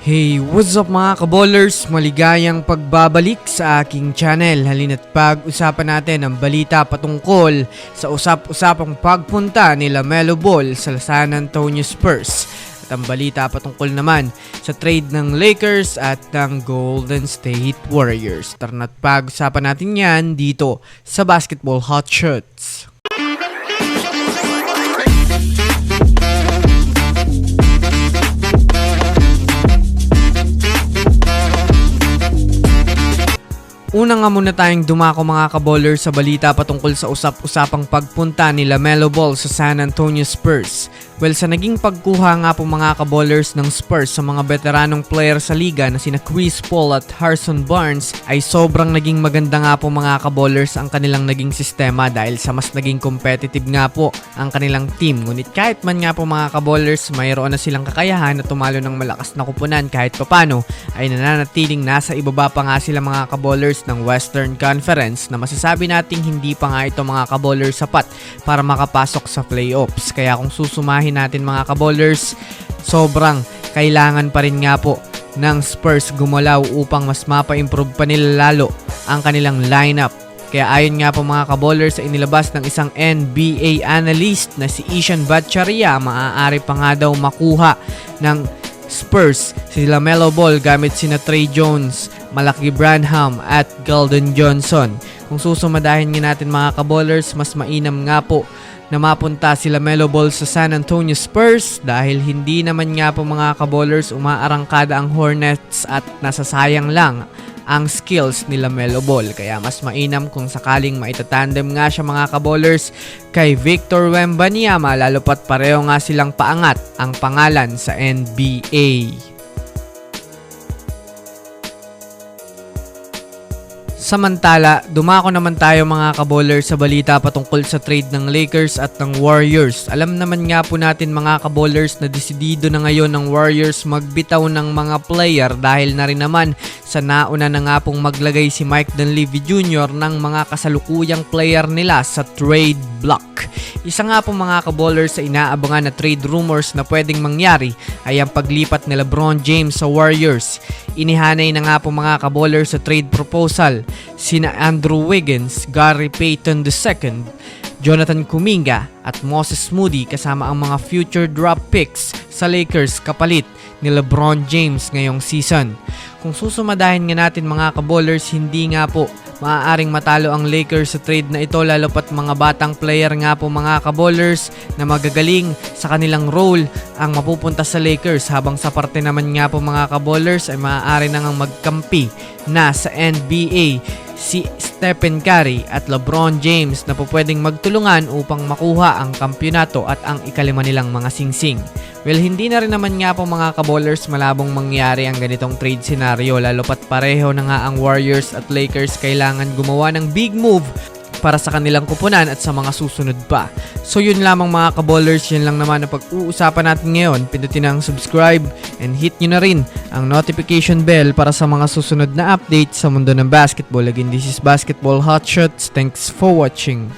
Hey, what's up mga kaballers? Maligayang pagbabalik sa aking channel. Halina't pag-usapan natin ang balita patungkol sa usap-usapang pagpunta ni LaMelo Ball sa San Antonio Spurs. At ang balita patungkol naman sa trade ng Lakers at ng Golden State Warriors. Tara na't pag-usapan natin yan dito sa Basketball Hot Shots. Una nga muna tayong dumako mga kaballers sa balita patungkol sa usap-usapang pagpunta ni LaMelo Ball sa San Antonio Spurs. Well, sa naging pagkuha nga po mga kaballers ng Spurs sa mga veteranong player sa liga na sina Chris Paul at Harrison Barnes ay sobrang naging maganda nga po mga kaballers ang kanilang naging sistema dahil sa mas naging competitive nga po ang kanilang team. Ngunit kahit man nga po mga kaballers mayroon na silang kakayahan na tumalo ng malakas na kupunan kahit papano ay nananatiling nasa ibaba pa nga sila mga kaballers ng Western Conference na masasabi nating hindi pa nga ito mga kaballers sapat para makapasok sa playoffs. Kaya kung susumahin natin mga kaballers, sobrang kailangan pa rin nga po ng Spurs gumalaw upang mas mapa-improve pa nila lalo ang kanilang lineup. Kaya ayon nga po mga kaballers sa inilabas ng isang NBA analyst na si Ishan Bhattacharya, maaari pa nga daw makuha ng Spurs si LaMelo Ball gamit sina Trey Jones, Malaki Branham at Keldon Johnson. Kung susumadahin nga natin mga kaballers, mas mainam nga po na mapunta si LaMelo Ball sa San Antonio Spurs dahil hindi naman nga po mga kaballers umaarangkada ang Hornets at nasasayang lang ang skills ni LaMelo Ball. Kaya mas mainam kung sakaling maitatandem nga siya mga kaballers kay Victor Wembanyama, lalo pat pareho nga silang paangat ang pangalan sa NBA. Samantala, dumako naman tayo mga kaballers sa balita patungkol sa trade ng Lakers at ng Warriors. Alam naman nga po natin mga kaballers na desidido na ngayon ng Warriors magbitaw ng mga player dahil na rin naman sa nauna na nga pong maglagay si Mike Dunleavy Jr. ng mga kasalukuyang player nila sa trade block. Isa nga po mga kaballers sa inaabangan na trade rumors na pwedeng mangyari ay ang paglipat ni LeBron James sa Warriors. Inihanay na nga po mga kaballers sa trade proposal sina Andrew Wiggins, Gary Payton II, Jonathan Kuminga at Moses Moody kasama ang mga future draft picks sa Lakers kapalit ni LeBron James ngayong season. Kung susumadahin nga natin mga kaballers, hindi nga po maaaring matalo ang Lakers sa trade na ito lalo pat mga batang player nga po mga kaballers na magagaling sa kanilang role ang mapupunta sa Lakers, habang sa parte naman nga po mga kaballers ay maaari na ngang magkampi na sa NBA si Stephen Curry at LeBron James na po pwedeng magtulungan upang makuha ang kampyonato at ang ikalima nilang mga singsing. Well, hindi na rin naman nga po mga kaballers malabong mangyari ang ganitong trade scenario lalo pat pareho na nga ang Warriors at Lakers kailangan gumawa ng big move para sa kanilang kupunan at sa mga susunod pa. So yun lamang mga kaballers, yun lang naman ang pag-uusapan natin ngayon. Pindutin ang subscribe and hit nyo na rin ang notification bell para sa mga susunod na updates sa mundo ng basketball. Again, this is Basketball Hot Shots. Thanks for watching.